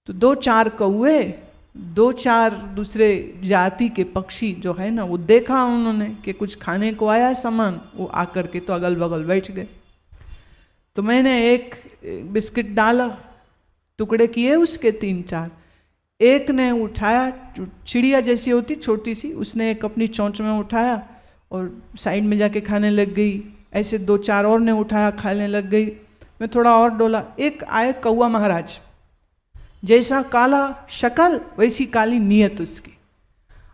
तो 2-4 कौए, 2-4 दूसरे जाति के पक्षी जो है ना, वो देखा उन्होंने कि कुछ खाने को आया सामान, वो आकर के तो अगल बगल बैठ गए। तो मैंने एक बिस्किट डाला, टुकड़े किए उसके 3-4। एक ने उठाया, चिड़िया जैसी होती छोटी सी, उसने एक अपनी चोंच में उठाया और साइड में जाके खाने लग गई। ऐसे 2-4 और ने उठाया, खाने लग गई। मैं थोड़ा और डोला, एक आए कौआ महाराज, जैसा काला शक्ल वैसी काली नीयत उसकी।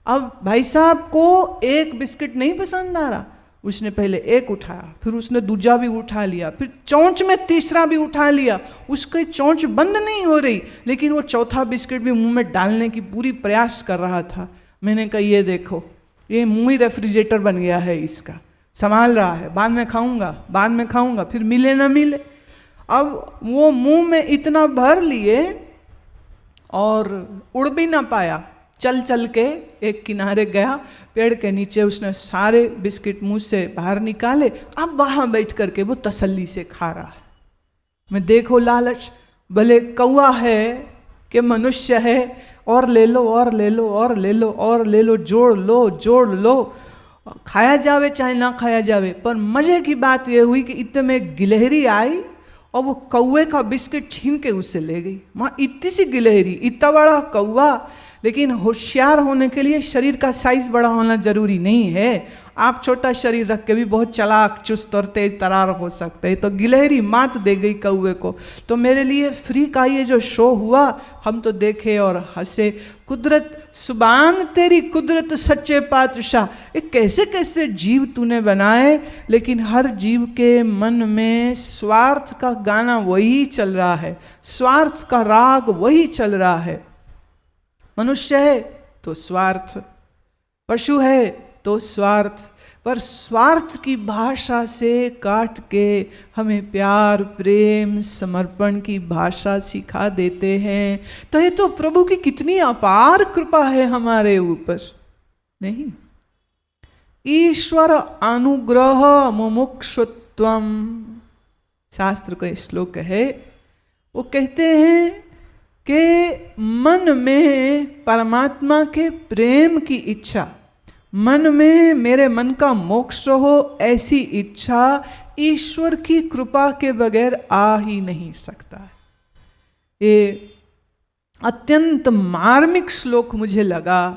अब भाई साहब को एक बिस्किट नहीं पसंद आ रहा, उसने पहले एक उठाया, फिर उसने दूजा भी उठा लिया, फिर चोंच में तीसरा भी उठा लिया। उसकी चोंच बंद नहीं हो रही, लेकिन वो चौथा बिस्किट भी मुंह में डालने की पूरी प्रयास कर रहा था। मैंने कहा ये देखो, ये मुंह ही रेफ्रिजरेटर बन गया है इसका, संभाल रहा है, बाद में खाऊंगा, बाद में खाऊंगा, फिर मिले ना मिले। अब वो मुंह में इतना भर लिए और उड़ भी ना पाया, चल चल के एक किनारे गया, पेड़ के नीचे उसने सारे बिस्किट मुंह से बाहर निकाले। अब वहां बैठ करके वो तसल्ली से खा रहा है। मैं देखो लालच, भले कौआ है कि मनुष्य है, और ले लो और ले लो और ले लो और ले लो, जोड़ लो, खाया जावे चाहे ना खाया जावे। पर मजे की बात यह हुई कि इतने में गिलहरी आई और वो कौवे का बिस्किट छीन के उससे ले गई। माँ इतनी सी गिलहरी, इतना बड़ा कौवा। लेकिन होशियार होने के लिए शरीर का साइज बड़ा होना जरूरी नहीं है। आप छोटा शरीर रख के भी बहुत चालाक, चुस्त और तेज तरार हो सकते हैं। तो गिलहरी मात दे गई कौवे को। तो मेरे लिए फ्री का ये जो शो हुआ, हम तो देखे और हंसे। कुदरत सुबान तेरी कुदरत सच्चे पातशाह, ये कैसे कैसे जीव तूने बनाए, लेकिन हर जीव के मन में स्वार्थ का गाना वही चल रहा है, स्वार्थ का राग वही चल रहा है। मनुष्य है तो स्वार्थ, पशु है तो स्वार्थ, पर स्वार्थ की भाषा से काट के हमें प्यार, प्रेम, समर्पण की भाषा सिखा देते हैं। तो ये तो प्रभु की कितनी अपार कृपा है हमारे ऊपर, नहीं? ईश्वर अनुग्रह मुमुक्षुत्वम, शास्त्र का श्लोक है। वो कहते हैं कि मन में परमात्मा के प्रेम की इच्छा, मन में मेरे मन का मोक्ष हो, ऐसी इच्छा ईश्वर की कृपा के बगैर आ ही नहीं सकता है। ये अत्यंत मार्मिक श्लोक मुझे लगा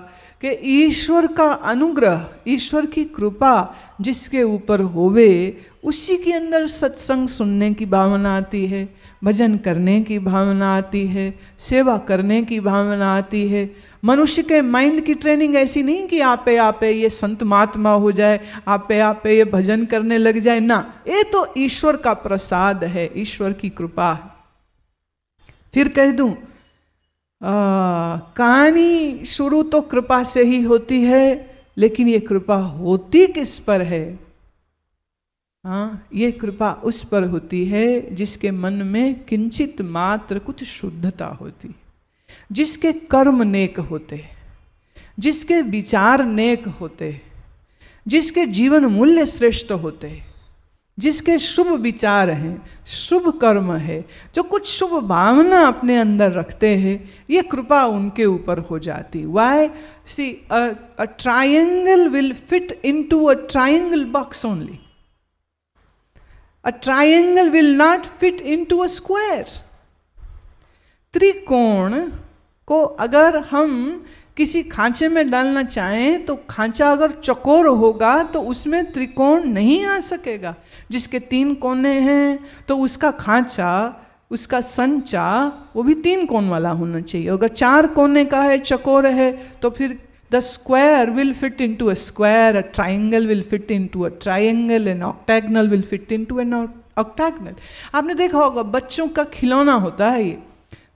कि ईश्वर का अनुग्रह, ईश्वर की कृपा जिसके ऊपर होवे, उसी के अंदर सत्संग सुनने की भावना आती है, भजन करने की भावना आती है, सेवा करने की भावना आती है। मनुष्य के माइंड की ट्रेनिंग ऐसी नहीं कि आपे ये संत महात्मा हो जाए, आपे ये भजन करने लग जाए ना। ये तो ईश्वर का प्रसाद है, ईश्वर की कृपा है। फिर कह दूं, कहानी शुरू तो कृपा से ही होती है, लेकिन ये कृपा होती किस पर है? हाँ, ये कृपा उस पर होती है जिसके मन में किंचित मात्र कुछ शुद्धता होती, जिसके कर्म नेक होते, जिसके विचार नेक होते, जिसके जीवन मूल्य श्रेष्ठ होते, जिसके शुभ विचार हैं, शुभ कर्म है, जो कुछ शुभ भावना अपने अंदर रखते हैं, ये कृपा उनके ऊपर हो जाती। Why see a triangle will fit into a triangle box only, a triangle will not fit into a square. त्रिकोण को अगर हम किसी खांचे में डालना चाहें तो खांचा अगर चौकोर होगा तो उसमें त्रिकोण नहीं आ सकेगा। जिसके 3 कोने हैं तो उसका खांचा, उसका संचा वो भी 3 कोण वाला होना चाहिए। अगर 4 कोने का है, चौकोर है, तो फिर the square will fit into a square, a triangle will fit into a triangle, an octagonal will fit into an octagonal. आपने देखा होगा बच्चों का खिलौना होता है ये,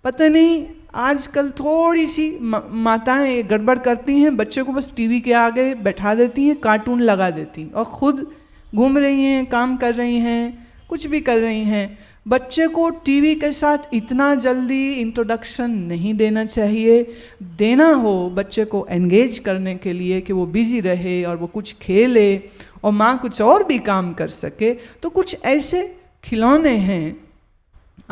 पता नहीं आजकल थोड़ी सी माताएं गड़बड़ करती हैं, बच्चे को बस टीवी के आगे बैठा देती हैं, कार्टून लगा देती हैं और खुद घूम रही हैं, काम कर रही हैं, कुछ भी कर रही हैं। बच्चे को टीवी के साथ इतना जल्दी इंट्रोडक्शन नहीं देना चाहिए। देना हो बच्चे को एंगेज करने के लिए कि वो बिजी रहे और वो कुछ खेले और माँ कुछ और भी काम कर सके, तो कुछ ऐसे खिलौने हैं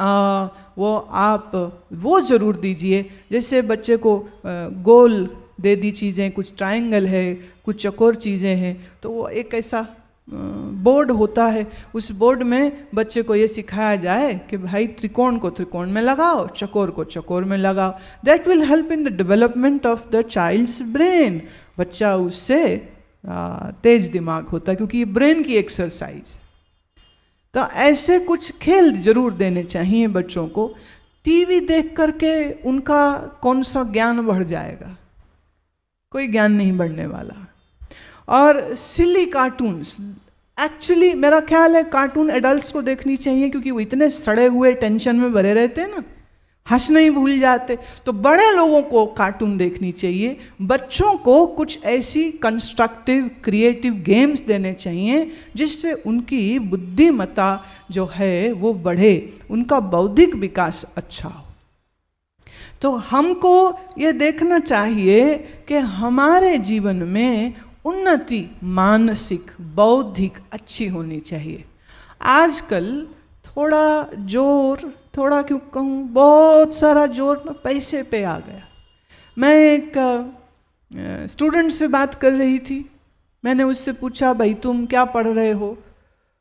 वो आप वो ज़रूर दीजिए। जैसे बच्चे को गोल दे दी चीज़ें, कुछ ट्रायंगल है, कुछ चौकोर चीज़ें हैं, तो वो एक ऐसा बोर्ड होता है, उस बोर्ड में बच्चे को ये सिखाया जाए कि भाई त्रिकोण को त्रिकोण में लगाओ, चकोर को चकोर में लगाओ। That will help in the development of the child's brain. बच्चा उससे तेज दिमाग होता है, क्योंकि ये ब्रेन की एक्सरसाइज। तो ऐसे कुछ खेल जरूर देने चाहिए बच्चों को। टीवी देख करके उनका कौन सा ज्ञान बढ़ जाएगा? कोई ज्ञान नहीं बढ़ने वाला। और सिली कार्टून्स, एक्चुअली मेरा ख्याल है कार्टून एडल्ट्स को देखनी चाहिए, क्योंकि वो इतने सड़े हुए टेंशन में भरे रहते हैं ना, हंसना ही भूल जाते। तो बड़े लोगों को कार्टून देखनी चाहिए, बच्चों को कुछ ऐसी कंस्ट्रक्टिव क्रिएटिव गेम्स देने चाहिए जिससे उनकी बुद्धिमत्ता जो है वो बढ़े, उनका बौद्धिक विकास अच्छा हो। तो हमको ये देखना चाहिए कि हमारे जीवन में उन्नति मानसिक बौद्धिक अच्छी होनी चाहिए। आजकल थोड़ा जोर, थोड़ा क्यों कहूँ, बहुत सारा जोर ना पैसे पे आ गया। मैं एक स्टूडेंट से बात कर रही थी, मैंने उससे पूछा भाई तुम क्या पढ़ रहे हो?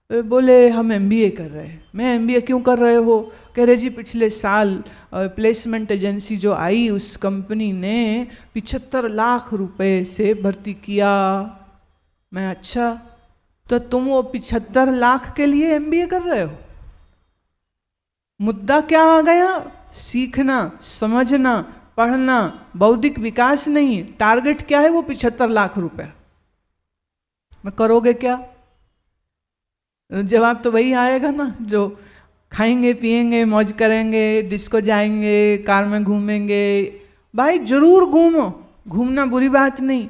बोले हम MBA कर रहे हैं। मैं MBA क्यों कर रहे हो? कह रहे जी पिछले साल प्लेसमेंट एजेंसी जो आई उस कंपनी ने 75 लाख रुपए से भर्ती किया। मैं अच्छा, तो तुम वो 75 लाख के लिए MBA कर रहे हो? मुद्दा क्या आ गया? सीखना, समझना, पढ़ना, बौद्धिक विकास नहीं। टारगेट क्या है? वो 75 लाख रुपए। मैं करोगे क्या? जवाब तो वही आएगा ना, जो खाएंगे पिएंगे मौज करेंगे, डिस्को जाएंगे, कार में घूमेंगे। भाई जरूर घूमो, घूमना बुरी बात नहीं,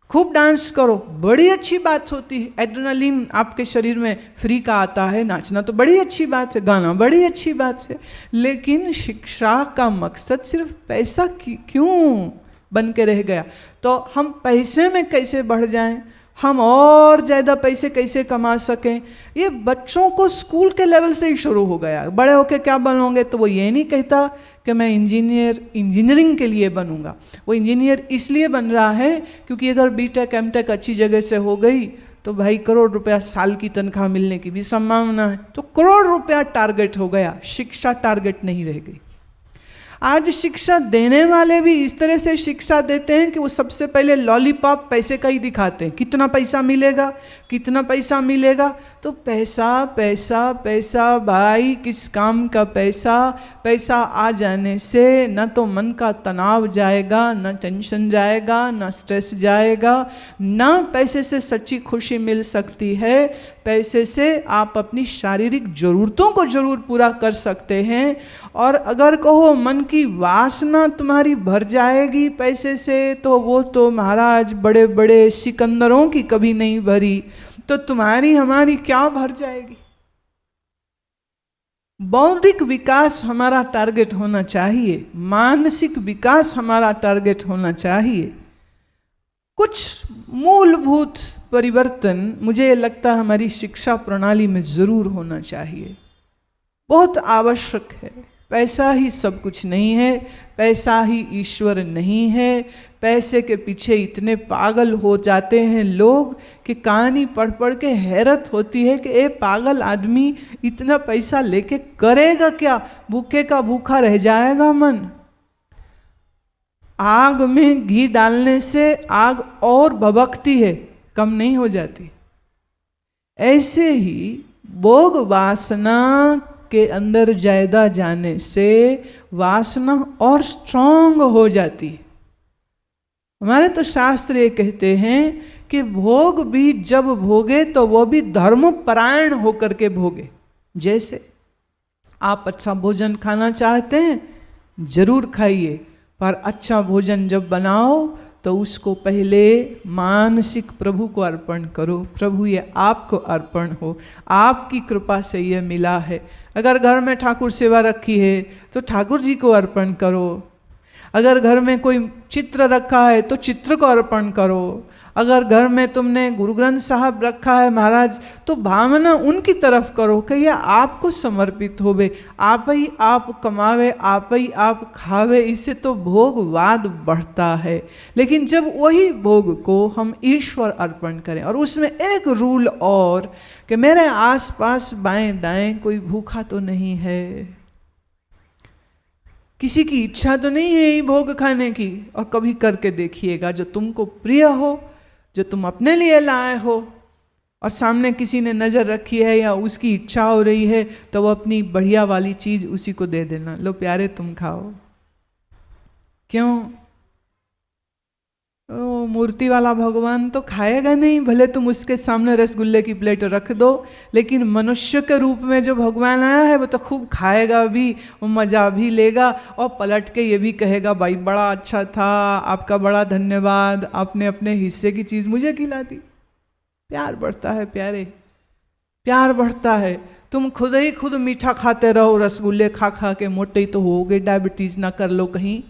खूब डांस करो, बड़ी अच्छी बात होती है। एड्रेनलिन आपके शरीर में फ्री का आता है, नाचना तो बड़ी अच्छी बात है, गाना बड़ी अच्छी बात है। लेकिन शिक्षा का मकसद सिर्फ पैसा क्यों बन के रह गया? तो हम पैसे में कैसे बढ़ जाएं, हम और ज़्यादा पैसे कैसे कमा सकें, ये बच्चों को स्कूल के लेवल से ही शुरू हो गया। बड़े होके क्या बनोगे? तो वो ये नहीं कहता कि मैं इंजीनियरिंग के लिए बनूंगा। वो इंजीनियर इसलिए बन रहा है क्योंकि अगर BTech MTech अच्छी जगह से हो गई तो भाई करोड़ रुपया साल की तनख्वाह मिलने की भी संभावना है। तो करोड़ रुपया टारगेट हो गया, शिक्षा टारगेट नहीं रह गई। आज शिक्षा देने वाले भी इस तरह से शिक्षा देते हैं कि वो सबसे पहले लॉलीपॉप पैसे का ही दिखाते हैं, कितना पैसा मिलेगा, कितना पैसा मिलेगा। तो पैसा पैसा पैसा, भाई किस काम का पैसा? पैसा आ जाने से न तो मन का तनाव जाएगा, न टेंशन जाएगा, न स्ट्रेस जाएगा, न पैसे से सच्ची खुशी मिल सकती है। पैसे से आप अपनी शारीरिक ज़रूरतों को जरूर पूरा कर सकते हैं। और अगर कहो मन की वासना तुम्हारी भर जाएगी पैसे से, तो वो तो महाराज बड़े बड़े सिकंदरों की कभी नहीं भरी, तो तुम्हारी हमारी क्या भर जाएगी? बौद्धिक विकास हमारा टारगेट होना चाहिए, मानसिक विकास हमारा टारगेट होना चाहिए। कुछ मूलभूत परिवर्तन मुझे लगता है हमारी शिक्षा प्रणाली में जरूर होना चाहिए, बहुत आवश्यक है। पैसा ही सब कुछ नहीं है, पैसा ही ईश्वर नहीं है। पैसे के पीछे इतने पागल हो जाते हैं लोग कि कहानी पढ़ पढ़ के हैरत होती है कि ये पागल आदमी इतना पैसा लेके करेगा क्या? भूखे का भूखा रह जाएगा मन। आग में घी डालने से आग और भभकती है, कम नहीं हो जाती। ऐसे ही भोग वासना के अंदर ज्यादा जाने से वासना और स्ट्रांग हो जाती। हमारे तो शास्त्र ये कहते हैं कि भोग भी जब भोगे तो वो भी धर्म परायण होकर के भोगे। जैसे आप अच्छा भोजन खाना चाहते हैं, जरूर खाइए, पर अच्छा भोजन जब बनाओ तो उसको पहले मानसिक प्रभु को अर्पण करो। प्रभु ये आपको अर्पण हो, आपकी कृपा से ये मिला है। अगर घर में ठाकुर सेवा रखी है तो ठाकुर जी को अर्पण करो। अगर घर में कोई चित्र रखा है तो चित्र को अर्पण करो। अगर घर में तुमने गुरु ग्रंथ साहब रखा है महाराज, तो भावना उनकी तरफ करो कि यह आपको समर्पित होवे, आप ही आप कमावे, आप ही आप खावे। इससे तो भोगवाद बढ़ता है। लेकिन जब वही भोग को हम ईश्वर अर्पण करें, और उसमें एक रूल और कि मेरे आसपास बाएं दाएं कोई भूखा तो नहीं है, किसी की इच्छा तो नहीं है ये भोग खाने की, और कभी करके देखिएगा जो तुमको प्रिय हो, जो तुम अपने लिए लाए हो, और सामने किसी ने नज़र रखी है या उसकी इच्छा हो रही है, तो वो अपनी बढ़िया वाली चीज़ उसी को दे देना, लो प्यारे तुम खाओ। क्यों? ओ मूर्ति वाला भगवान तो खाएगा नहीं, भले तुम उसके सामने रसगुल्ले की प्लेट रख दो, लेकिन मनुष्य के रूप में जो भगवान आया है वो तो खूब खाएगा भी, वो मज़ा भी लेगा, और पलट के ये भी कहेगा भाई बड़ा अच्छा था, आपका बड़ा धन्यवाद, आपने अपने हिस्से की चीज़ मुझे खिला दी। प्यार बढ़ता है प्यारे, प्यार बढ़ता है। तुम खुद ही खुद मीठा खाते रहो, रसगुल्ले खा खा के मोटे ही तो होगे, डायबिटीज़ ना कर लो कहीं।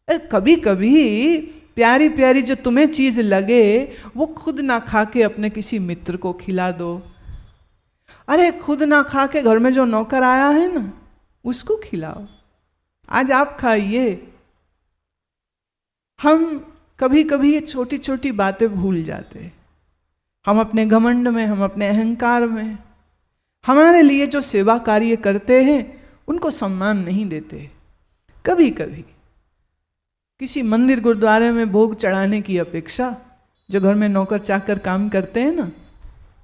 कभी कभी प्यारी प्यारी जो तुम्हें चीज़ लगे वो खुद ना खा के अपने किसी मित्र को खिला दो। अरे खुद ना खा के घर में जो नौकर आया है ना उसको खिलाओ, आज आप खाइए। हम कभी कभी ये छोटी छोटी बातें भूल जाते हैं। हम अपने घमंड में, हम अपने अहंकार में हमारे लिए जो सेवा कार्य करते हैं उनको सम्मान नहीं देते। कभी कभी किसी मंदिर गुरुद्वारे में भोग चढ़ाने की अपेक्षा जो घर में नौकर चाकर काम करते हैं ना,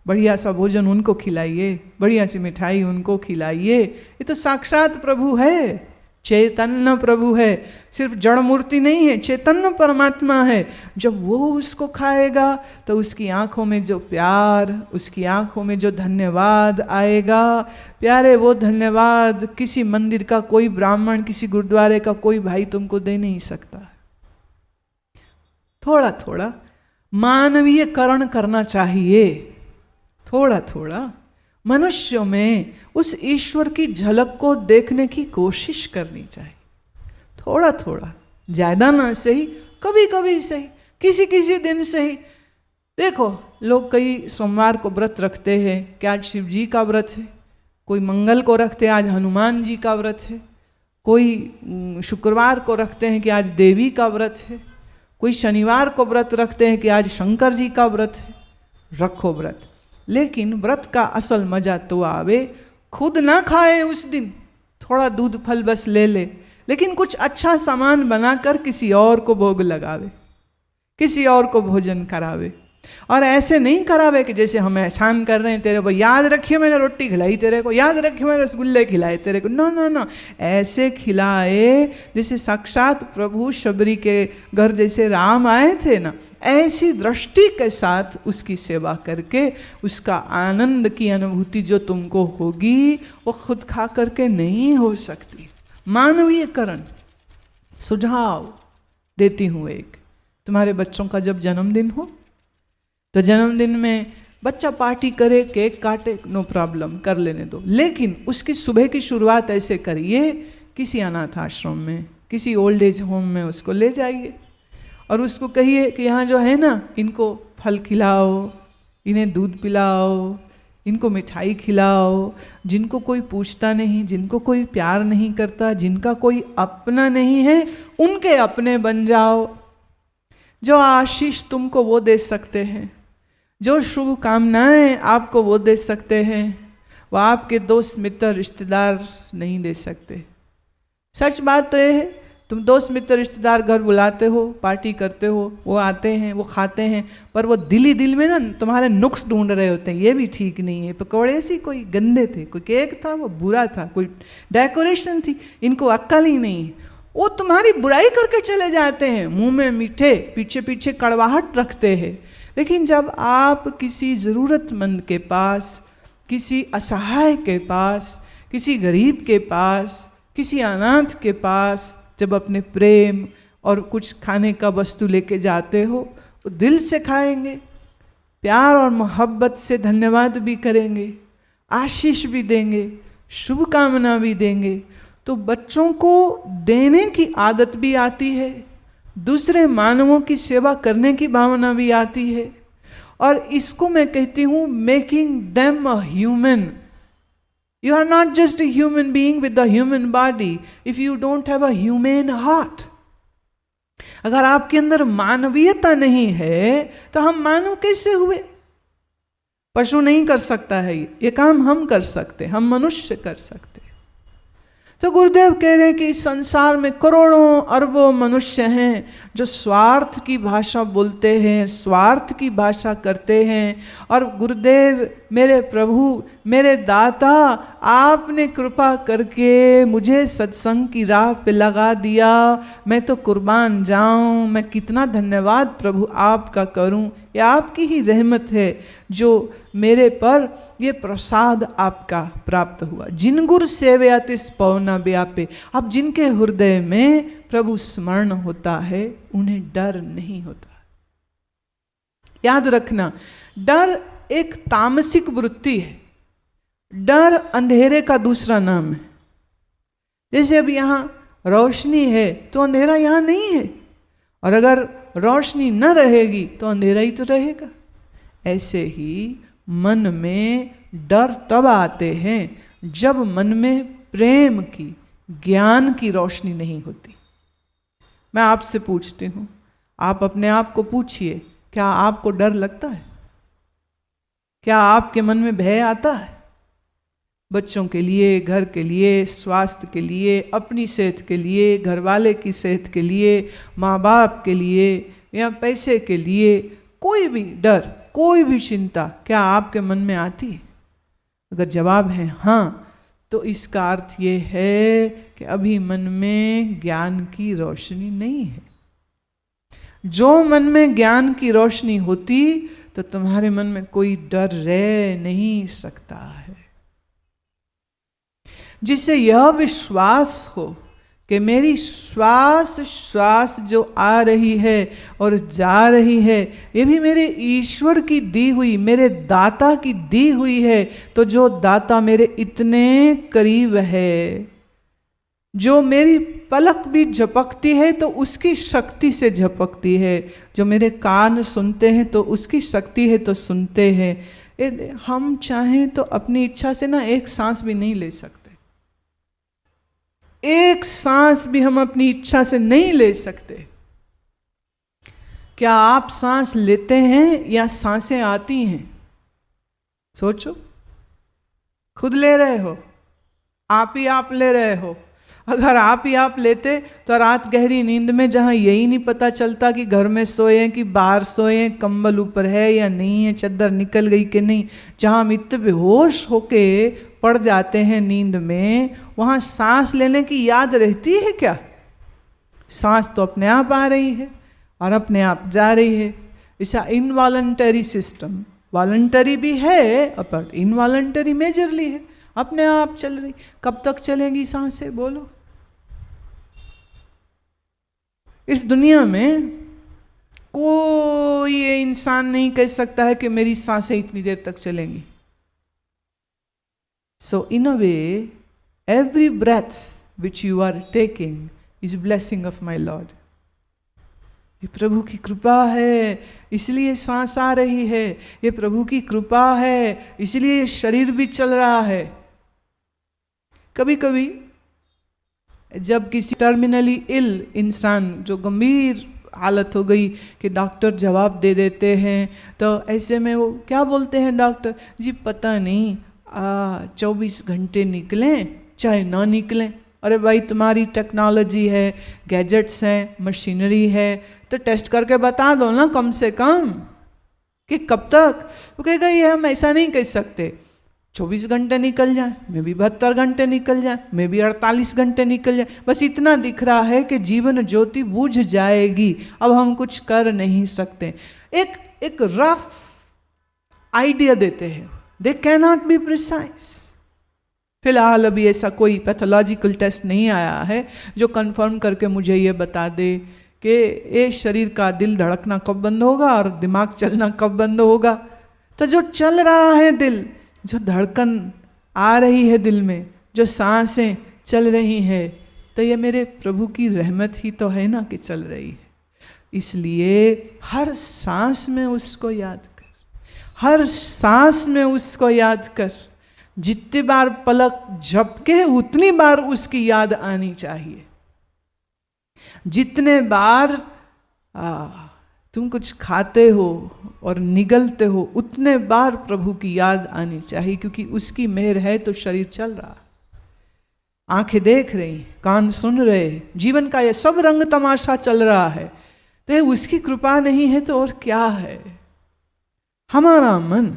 बढ़िया सा भोजन उनको खिलाइए, बढ़िया सी मिठाई उनको खिलाइए। ये तो साक्षात प्रभु है, चैतन्य प्रभु है, सिर्फ जड़ मूर्ति नहीं है, चैतन्य परमात्मा है। जब वो उसको खाएगा तो उसकी आंखों में जो प्यार, उसकी आंखों में जो धन्यवाद आएगा, प्यारे वो धन्यवाद किसी मंदिर का कोई ब्राह्मण, किसी गुरुद्वारे का कोई भाई तुमको दे नहीं सकता। थोड़ा थोड़ा मानवीयकरण करना चाहिए, थोड़ा थोड़ा मनुष्यों में उस ईश्वर की झलक को देखने की कोशिश करनी चाहिए। थोड़ा थोड़ा, ज़्यादा ना सही, कभी कभी सही, किसी किसी दिन सही। देखो लोग कई सोमवार को व्रत रखते हैं कि आज शिव जी का व्रत है, कोई मंगल को रखते हैं आज हनुमान जी का व्रत है, कोई शुक्रवार को रखते हैं कि आज देवी का व्रत है, कोई शनिवार को व्रत रखते हैं कि आज शंकर जी का व्रत है। रखो व्रत, लेकिन व्रत का असल मजा तो आवे खुद ना खाए उस दिन, थोड़ा दूध फल बस ले ले, लेकिन कुछ अच्छा सामान बनाकर किसी और को भोग लगावे, किसी और को भोजन करावे। और ऐसे नहीं करावे कि जैसे हम एहसान कर रहे हैं तेरे को, याद रखिए मैंने रोटी खिलाई तेरे को, याद रखिए मैंने रसगुल्ले खिलाए तेरे को। नो नो नो, ऐसे खिलाए जैसे साक्षात प्रभु शबरी के घर जैसे राम आए थे ना, ऐसी दृष्टि के साथ उसकी सेवा करके उसका आनंद की अनुभूति जो तुमको होगी वो खुद खा करके नहीं हो सकती। मानवीयकरण सुझाव देती हूँ एक, तुम्हारे बच्चों का जब जन्मदिन हो तो जन्मदिन में बच्चा पार्टी करे, केक काटे, नो प्रॉब्लम, कर लेने दो, लेकिन उसकी सुबह की शुरुआत ऐसे करिए, किसी अनाथ आश्रम में, किसी ओल्ड एज होम में उसको ले जाइए और उसको कहिए कि यहाँ जो है ना इनको फल खिलाओ, इन्हें दूध पिलाओ, इनको मिठाई खिलाओ। जिनको कोई पूछता नहीं, जिनको कोई प्यार नहीं करता, जिनका कोई अपना नहीं है, उनके अपने बन जाओ। जो आशीष तुमको वो दे सकते हैं, जो शुभकामनाएं आपको वो दे सकते हैं, वो आपके दोस्त मित्र रिश्तेदार नहीं दे सकते। सच बात तो ये है, तुम दोस्त मित्र रिश्तेदार घर बुलाते हो, पार्टी करते हो, वो आते हैं, वो खाते हैं, पर वो दिल ही दिल में ना तुम्हारे नुक्स ढूंढ रहे होते हैं, ये भी ठीक नहीं है, पकौड़े सी कोई गंदे थे, कोई केक था वो बुरा था, कोई डेकोरेशन थी, इनको अक्ल ही नहीं है, वो तुम्हारी बुराई करके चले जाते हैं, मुंह में मीठे, पीछे पीछे कड़वाहट रखते हैं। लेकिन जब आप किसी ज़रूरतमंद के पास, किसी असहाय के पास, किसी गरीब के पास, किसी अनाथ के पास जब अपने प्रेम और कुछ खाने का वस्तु लेके जाते हो, तो दिल से खाएंगे, प्यार और मोहब्बत से धन्यवाद भी करेंगे, आशीष भी देंगे, शुभकामना भी देंगे, तो बच्चों को देने की आदत भी आती है, दूसरे मानवों की सेवा करने की भावना भी आती है। और इसको मैं कहती हूं making them a human. You are not just a human being with a human body if you don't have a human heart. अगर आपके अंदर मानवीयता नहीं है तो हम मानव कैसे हुए? पशु नहीं कर सकता है ये काम हम कर सकते, हम मनुष्य कर सकते। तो गुरुदेव कह रहे हैं कि इस संसार में करोड़ों अरबों मनुष्य हैं जो स्वार्थ की भाषा बोलते हैं, स्वार्थ की भाषा करते हैं। और गुरुदेव मेरे प्रभु, मेरे दाता, आपने कृपा करके मुझे सत्संग की राह पे लगा दिया, मैं तो कुर्बान जाऊं। मैं कितना धन्यवाद प्रभु आपका करूं। ये आपकी ही रहमत है जो मेरे पर ये प्रसाद आपका प्राप्त हुआ। जिन गुर सेवयातिस पवना व्यापे। अब जिनके हृदय में प्रभु स्मरण होता है उन्हें डर नहीं होता। याद रखना, डर एक तामसिक वृत्ति है। डर अंधेरे का दूसरा नाम है। जैसे अब यहां रोशनी है तो अंधेरा यहां नहीं है, और अगर रोशनी न रहेगी तो अंधेरा ही तो रहेगा। ऐसे ही मन में डर तब आते हैं जब मन में प्रेम की, ज्ञान की रोशनी नहीं होती। मैं आपसे पूछती हूं, आप अपने आप को पूछिए, क्या आपको डर लगता है? क्या आपके मन में भय आता है? बच्चों के लिए, घर के लिए, स्वास्थ्य के लिए, अपनी सेहत के लिए, घर वाले की सेहत के लिए, माँ बाप के लिए या पैसे के लिए, कोई भी डर, कोई भी चिंता क्या आपके मन में आती है? अगर जवाब है हाँ, तो इसका अर्थ ये है कि अभी मन में ज्ञान की रोशनी नहीं है। जो मन में ज्ञान की रोशनी होती तो तुम्हारे मन में कोई डर रह नहीं सकता है। जिससे यह विश्वास हो कि मेरी श्वास श्वास जो आ रही है और जा रही है ये भी मेरे ईश्वर की दी हुई, मेरे दाता की दी हुई है। तो जो दाता मेरे इतने करीब है, जो मेरी पलक भी झपकती है तो उसकी शक्ति से झपकती है, जो मेरे कान सुनते हैं तो उसकी शक्ति है तो सुनते हैं। हम चाहें तो अपनी इच्छा से ना एक सांस भी नहीं ले सकते। एक सांस भी हम अपनी इच्छा से नहीं ले सकते। क्या आप सांस लेते हैं या सांसें आती हैं? सोचो, खुद ले रहे हो, आप ही आप ले रहे हो। अगर आप ही आप लेते तो रात गहरी नींद में जहां यही नहीं पता चलता कि घर में सोए कि बाहर सोए, कंबल ऊपर है या नहीं है, चद्दर निकल गई कि नहीं, जहां हम इतने बेहोश होके पड़ जाते हैं नींद में, वहां सांस लेने की याद रहती है क्या? सांस तो अपने आप आ रही है और अपने आप जा रही है। ऐसा इनवॉलंटरी सिस्टम, वॉलंटरी भी है पर इनवॉलंटरी मेजरली है, अपने आप चल रही। कब तक चलेंगी सांसें बोलो? इस दुनिया में कोई ये इंसान नहीं कह सकता है कि मेरी सांसें इतनी देर तक चलेंगी। So in a way, every breath which you are taking is blessing of my Lord. ये प्रभु की कृपा है इसलिए सांस आ रही है, ये प्रभु की कृपा है इसलिए शरीर भी चल रहा है। कभी कभी जब किसी टर्मिनली इल इंसान, जो गंभीर हालत हो गई कि डॉक्टर जवाब दे देते हैं, तो ऐसे में वो क्या बोलते हैं डॉक्टर जी, पता नहीं 24 घंटे निकलें चाहे ना निकलें। अरे भाई, तुम्हारी टेक्नोलॉजी है, गैजेट्स हैं, मशीनरी है, तो टेस्ट करके बता दो ना कम से कम कि कब तक। वो कहेगा ये हम ऐसा नहीं कह सकते, 24 घंटे निकल जाए, में भी 72 घंटे निकल जाए, में भी 48 घंटे निकल जाए, बस इतना दिख रहा है कि जीवन ज्योति बुझ जाएगी, अब हम कुछ कर नहीं सकते। एक रफ आइडिया देते हैं, दे कैनॉट बी प्रिसाइज। फिलहाल अभी ऐसा कोई पैथोलॉजिकल टेस्ट नहीं आया है जो कंफर्म करके मुझे ये बता दे कि ये शरीर का दिल धड़कना कब बंद होगा और दिमाग चलना कब बंद होगा। तो जो चल रहा है दिल, जो धड़कन आ रही है दिल में, जो सांसें चल रही हैं, तो ये मेरे प्रभु की रहमत ही तो है ना कि चल रही है। इसलिए हर सांस में उसको याद कर, हर सांस में उसको याद कर। जितनी बार पलक झपके उतनी बार उसकी याद आनी चाहिए। जितने बार तुम कुछ खाते हो और निगलते हो उतने बार प्रभु की याद आनी चाहिए, क्योंकि उसकी मेहर है तो शरीर चल रहा, आंखें देख रही, कान सुन रहे, जीवन का ये सब रंग तमाशा चल रहा है। तो उसकी कृपा नहीं है तो और क्या है। हमारा मन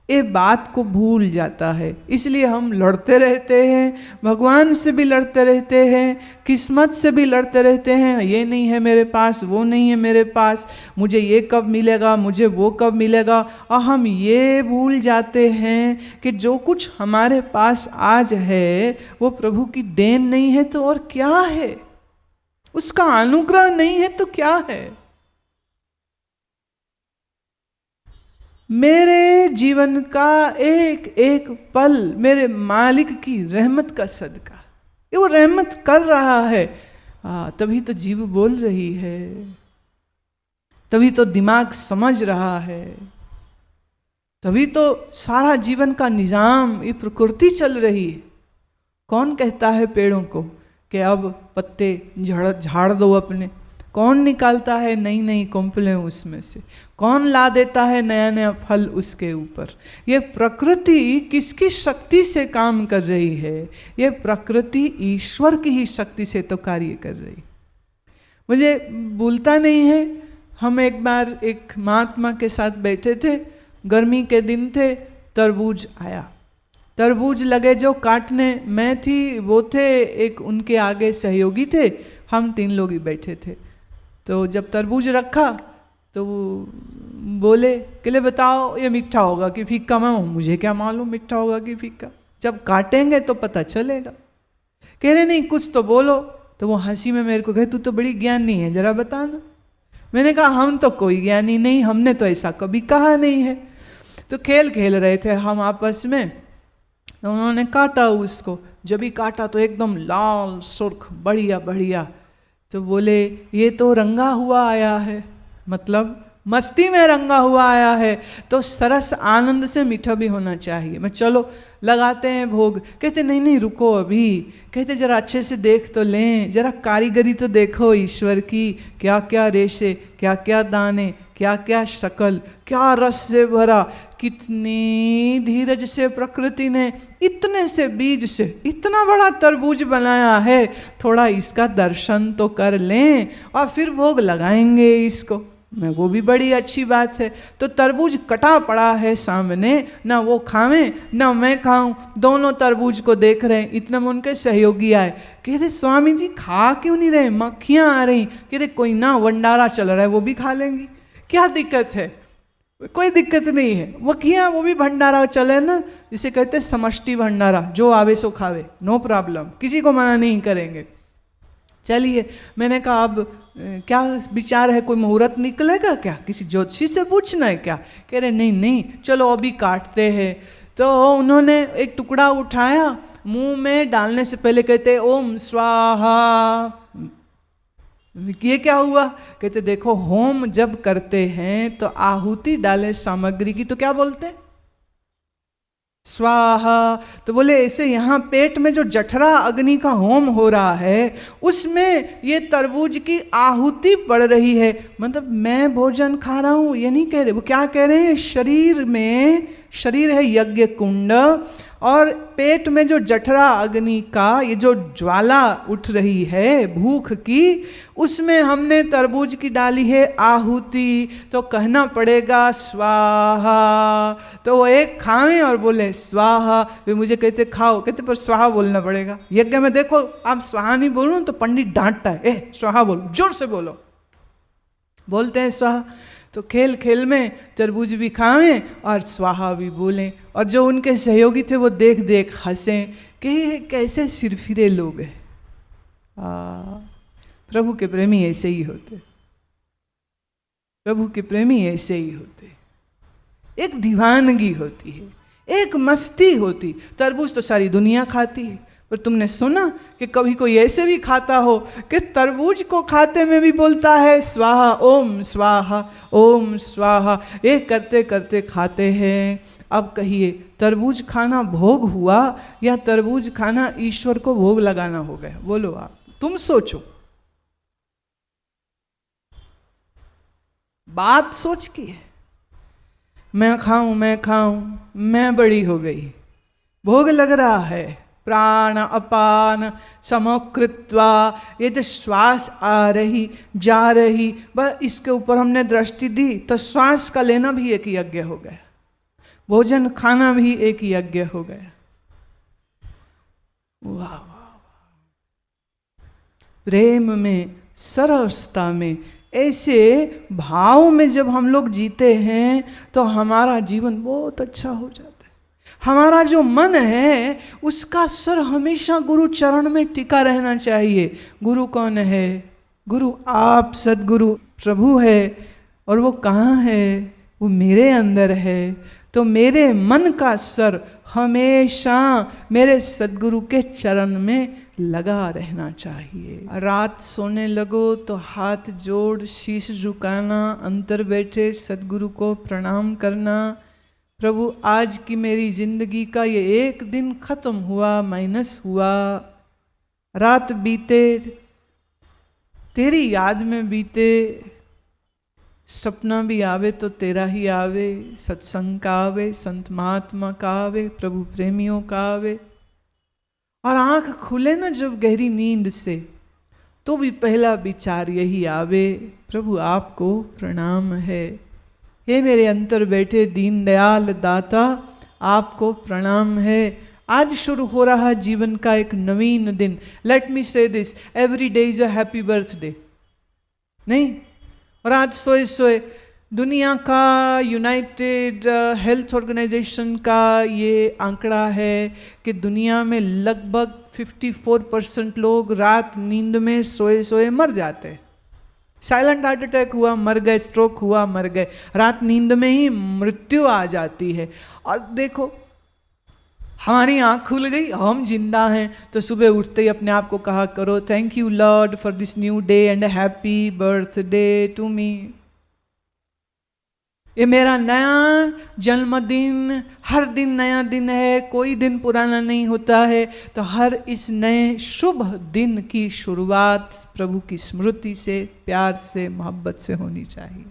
ये बात को भूल जाता है, इसलिए हम लड़ते रहते हैं, भगवान से भी लड़ते रहते हैं, किस्मत से भी लड़ते रहते हैं। ये नहीं है मेरे पास, वो नहीं है मेरे पास, मुझे ये कब मिलेगा, मुझे वो कब मिलेगा। और हम ये भूल जाते हैं कि जो कुछ हमारे पास आज है वो प्रभु की देन नहीं है तो और क्या है, उसका अनुग्रह नहीं है तो क्या है। मेरे जीवन का एक एक पल मेरे मालिक की रहमत का सदका, ये वो रहमत कर रहा है, तभी तो जीव बोल रही है, तभी तो दिमाग समझ रहा है, तभी तो सारा जीवन का निजाम, ये प्रकृति चल रही है। कौन कहता है पेड़ों को कि अब पत्ते झाड़ दो अपने? कौन निकालता है नई नई कोंपलें उसमें से? कौन ला देता है नया नया फल उसके ऊपर? ये प्रकृति किसकी शक्ति से काम कर रही है? ये प्रकृति ईश्वर की ही शक्ति से तो कार्य कर रही। मुझे भूलता नहीं है, हम एक बार एक महात्मा के साथ बैठे थे, गर्मी के दिन थे, तरबूज आया, तरबूज लगे जो काटने, मैं थी, वो थे, एक उनके आगे सहयोगी थे, हम 3 लोग ही बैठे थे। तो जब तरबूज रखा तो वो बोले कि ले बताओ ये मीठा होगा कि फीका? मैं मुझे क्या मालूम मीठा होगा कि फीका, जब काटेंगे तो पता चलेगा। कह रहे नहीं कुछ तो बोलो। तो वो हंसी में मेरे को कहे तू तो बड़ी ज्ञानी है, जरा बताना। मैंने कहा हम तो कोई ज्ञानी नहीं, हमने तो ऐसा कभी कहा नहीं है। तो खेल खेल रहे थे हम आपस में, तो उन्होंने काटा उसको, जब भी काटा तो एकदम लाल सुर्ख बढ़िया बढ़िया। तो बोले ये तो रंगा हुआ आया है, मतलब मस्ती में रंगा हुआ आया है, तो सरस आनंद से मीठा भी होना चाहिए। मैं चलो लगाते हैं भोग। कहते नहीं नहीं रुको अभी, कहते जरा अच्छे से देख तो लें, जरा कारीगरी तो देखो ईश्वर की, क्या क्या रेशे, क्या क्या दाने, क्या क्या शक्ल, क्या रस से भरा, कितनी धीरज से प्रकृति ने इतने से बीज से इतना बड़ा तरबूज बनाया है, थोड़ा इसका दर्शन तो कर लें और फिर भोग लगाएंगे इसको। मैं वो भी बड़ी अच्छी बात है। तो तरबूज कटा पड़ा है सामने, ना वो खावें ना मैं खाऊं, दोनों तरबूज को देख रहे हैं। इतने में उनके सहयोगी आए, कह रहे स्वामी जी खा क्यों नहीं रहे, मक्खियां आ रही। कह रहे कोई ना भंडारा चल रहा है वो भी खा लेंगी, क्या दिक्कत है? कोई दिक्कत नहीं है, मक्खियां वो भी भंडारा चले ना, जिसे कहते हैं समष्टि भंडारा, जो आवे सो खावे, नो प्रॉब्लम, किसी को मना नहीं करेंगे। चलिए मैंने कहा अब क्या विचार है, कोई मुहूर्त निकलेगा क्या, किसी ज्योतिषी से पूछना है क्या? कह रहे नहीं नहीं चलो अभी काटते हैं। तो उन्होंने एक टुकड़ा उठाया, मुंह में डालने से पहले कहते ओम स्वाहा। ये क्या हुआ? कहते देखो होम जब करते हैं तो आहुति डाले सामग्री की तो क्या बोलते हैं? स्वाहा। तो बोले ऐसे यहाँ पेट में जो जठरा अग्नि का होम हो रहा है उसमें ये तरबूज की आहुति पड़ रही है। मतलब मैं भोजन खा रहा हूँ ये नहीं कह रहे, वो क्या कह रहे हैं, शरीर में, शरीर है यज्ञ कुंड, और पेट में जो जठरा अग्नि का ये जो ज्वाला उठ रही है भूख की, उसमें हमने तरबूज की डाली है आहुति, तो कहना पड़ेगा स्वाहा। तो वो एक खाएं और बोले स्वाहा, वे मुझे कहते खाओ, कहते पर स्वाहा बोलना पड़ेगा। यज्ञ में देखो आप स्वाहा नहीं बोलो तो पंडित डांटता है, स्वाहा बोलो, जोर से बोलो, बोलते हैं स्वाहा। तो खेल खेल में तरबूज भी खाएं और स्वाहा भी बोलें, और जो उनके सहयोगी थे वो देख देख हंसें कि ये कैसे सिरफिरे लोग हैं। प्रभु के प्रेमी ऐसे ही होते, प्रभु के प्रेमी ऐसे ही होते। एक दीवानगी होती है, एक मस्ती होती। तरबूज तो सारी दुनिया खाती है, और तुमने सुना कि कभी कोई ऐसे भी खाता हो कि तरबूज को खाते में भी बोलता है स्वाहा ओम स्वाहा ओम स्वाहा, ये करते करते खाते हैं। अब कहिए तरबूज खाना भोग हुआ या तरबूज खाना ईश्वर को भोग लगाना हो गया? बोलो आप, तुम सोचो, बात सोच की है। मैं खाऊं मैं बड़ी हो गई, भोग लग रहा है। प्राण अपान समकृत्वा, ये जो श्वास आ रही जा रही, बस इसके ऊपर हमने दृष्टि दी तो श्वास का लेना भी एक यज्ञ हो गया, भोजन खाना भी एक यज्ञ हो गया। वाह वाह, प्रेम में, सरसता में, ऐसे भाव में जब हम लोग जीते हैं तो हमारा जीवन बहुत अच्छा हो जाता है। हमारा जो मन है उसका स्वर हमेशा गुरु चरण में टिका रहना चाहिए। गुरु कौन है? गुरु आप सद्गुरु प्रभु है। और वो कहाँ है? वो मेरे अंदर है। तो मेरे मन का स्वर हमेशा मेरे सद्गुरु के चरण में लगा रहना चाहिए। रात सोने लगो तो हाथ जोड़ शीश झुकाना, अंतर बैठे सद्गुरु को प्रणाम करना। प्रभु आज की मेरी जिंदगी का ये एक दिन खत्म हुआ, माइनस हुआ, रात बीते तेरी याद में बीते, सपना भी आवे तो तेरा ही आवे, सत्संग का आवे, संत महात्मा का आवे, प्रभु प्रेमियों का आवे। और आंख खुले ना जब गहरी नींद से, तो भी पहला विचार यही आवे, प्रभु आपको प्रणाम है। हे मेरे अंतर बैठे दीन दयाल दाता, आपको प्रणाम है। आज शुरू हो रहा जीवन का एक नवीन दिन। लेट मी से this, every day is a happy birthday, नहीं? और आज सोए सोए दुनिया का, यूनाइटेड हेल्थ ऑर्गेनाइजेशन का ये आंकड़ा है कि दुनिया में लगभग 54% लोग रात नींद में सोए सोए मर जाते हैं। साइलेंट हार्ट अटैक हुआ मर गए, स्ट्रोक हुआ मर गए, रात नींद में ही मृत्यु आ जाती है। और देखो हमारी आँख खुल गई, हम जिंदा हैं, तो सुबह उठते ही अपने आप को कहा करो, thank you Lord for this new day and happy birthday to me. ये मेरा नया जन्मदिन, हर दिन नया दिन है, कोई दिन पुराना नहीं होता है। तो हर इस नए शुभ दिन की शुरुआत प्रभु की स्मृति से, प्यार से, मोहब्बत से होनी चाहिए।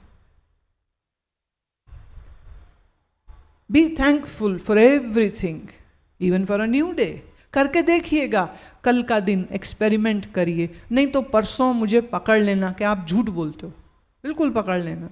Be thankful for everything, even for a new day. करके देखिएगा, कल का दिन एक्सपेरिमेंट करिए, नहीं तो परसों मुझे पकड़ लेना कि आप झूठ बोलते हो, बिल्कुल पकड़ लेना।